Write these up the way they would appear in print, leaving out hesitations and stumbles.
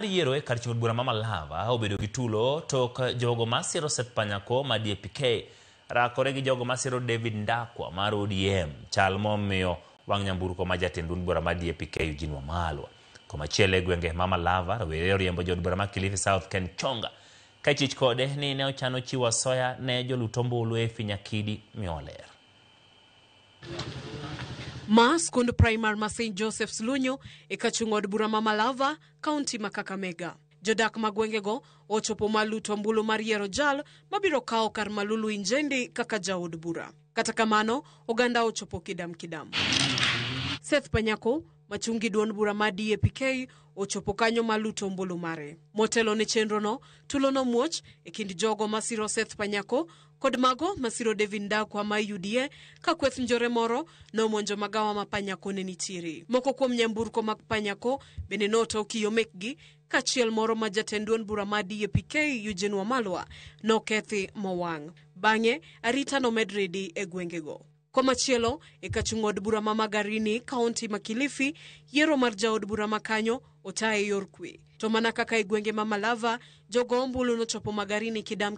Yiero e kar chiwo bura ma Malava obedo gi tulo tok jogo masiro Seth Panyako ma DAP-K rakore gi jogo masiro David Ndakwa mar ODM chal momiyo wang' nyamburko ma jatend duond bura ma DAP-K Eugene Wamalwa. Komachielo e gwenge ma Malava rawere oriembo jod bura ma Kilifi South Ken Chonga ka chich kode ni ne ochano chiwo asoya ne jolut ombulu e Finyakidi Mioler. Ma skund primar ma St. Joseph's Lunyo e kachungod bura ma Malava, kaunti ma Kakamega. Jodak magwengego ochopo maluto ombulu mar yiero jal mabiro kao kar Malulu Injendi kaka jaod bura. Kata kamano, oganda ochopo kidam. Seth Panyako, machungi duond bura ma DAP-K, ochopo kanyo maluto ombulu mare. Motelo ne chenro no, tulo no muoch e kind jogo masiro Seth Panyako kod mago masiro David Ndakwa ma UDA ka kweth njore moro no monjo magawa ma Panyako ne nitiere. Moko kuom nyamburko ma Panyako bende noto kiyo mekgi ka chiel moro ma jatend duond bura ma DAP-K Eugene Wamalwa no kethi mowang'. Bang'e arita no medredi e gwengego. Komachielo e kachungod bura ma Magarini kaunti ma Kilifi yiero mar jaod bura ma kanyo otae yor kwe. To mana kaka e gwenge ma Malava jogo ombulu no chopo Magarini kidam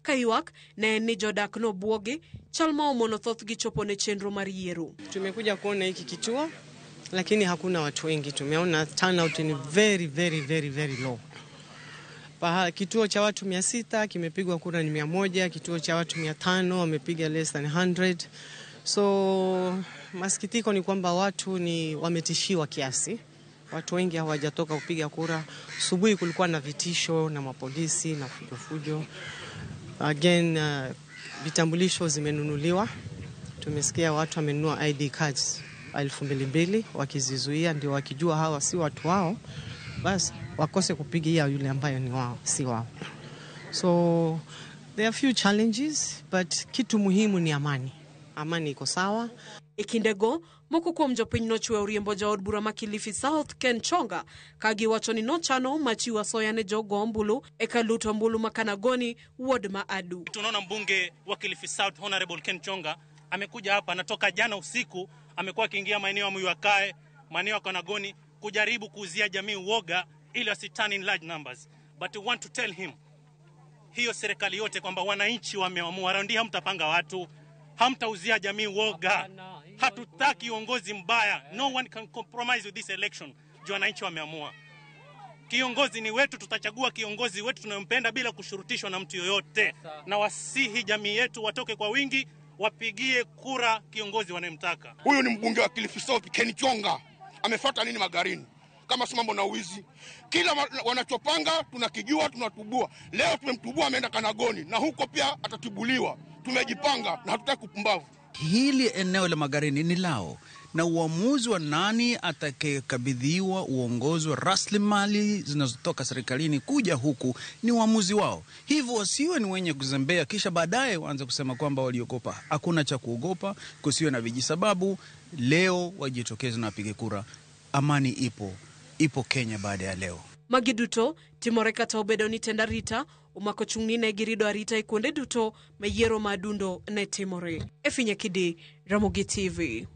ka ywak ne ni jodak no buogi chal ma omono thoth gi chopo ne chenro mar yiero. Tumekuja kuona hiki kituo lakini hakuna watu wengi. Tumeona turnout ni very low. Kituo cha watu 600 kimepigwa kura ni 100, kituo cha watu 500 wamepiga less than 100. So masikitiko ni kwamba watu ni wametishiwa kiasi. Watu wengi hawajatoka kupiga kura. Asubuhi kulikuwa na vitisho na mapolisi na fujo. Again, vitambulisho zimenunuliwa. Tumesikia watu wamenunua ID cards 2,200 wakizizuia, ndio wakijua hawa si watu wao, basi wakose kupigia yule ambaye ni wao, si wao. So there are few challenges, but kitu muhimu ni amani. Amani iko sawa. Ikindego moko kuom jopiny nochwe oriembo jaod bura ma Kilifi South Ken Chonga kagi wacho ni nochano machiwo asoya ne jogo ombulu e kaluto ombulu ma Kanagoni ward ma Adu. Tunaona mbunge wa Kilifi South Honorable Ken Chonga amekuja hapa, anatoka jana usiku, amekuwa akiingia maeneo ya Muyakae, maeneo ya Kanagoni kujaribu kuuzia jamii uoga ili wasitani in large numbers. But we want to tell him, hiyo serikali yote kwamba wananchi wameamua, raundi hamtapanga watu, hamtauzia jamii uoga. Hatutaki uongozi mbaya. No one can compromise with this election. Juu wananchi wameamua. Kiongozi ni wetu, tutachagua kiongozi wetu tunayompenda bila kushurutishwa na mtu yoyote. Na wasihi jamii yetu watoke kwa wingi, wapigie kura kiongozi wanayemtaka. Huyu ni mbunge wa Kilifi South Ken Chonga. Amefuata nini Magarini? Kama si mambo na uwizi. Kila wanachopanga tunakijua, tunatubua. Leo tumemtubua, ameenda Kanagoni na huko pia atatibuliwa. Tumejipanga na hatutaki kupumbavu. Hili eneo la Magarini ni lao, na uamuzi wa nani atakayekabidhiwa uongozi wa rasilimali zinazotoka serikalini kuja huku ni uamuzi wao. Hivyo wasiwe ni wenye kuzembea kisha baadaye waanze kusema kwamba waliogopa. Hakuna cha kuogopa, kusiwe na vijisababu. Leo wajitokeze na wapige kura. Amani ipo Kenya baada ya leo. Magiduto timoreka ta obedo ni tendarita umako chungni ne girido arita ikonde duto meyiero madundo ne timore. E Finyakidi, Ramogi TV.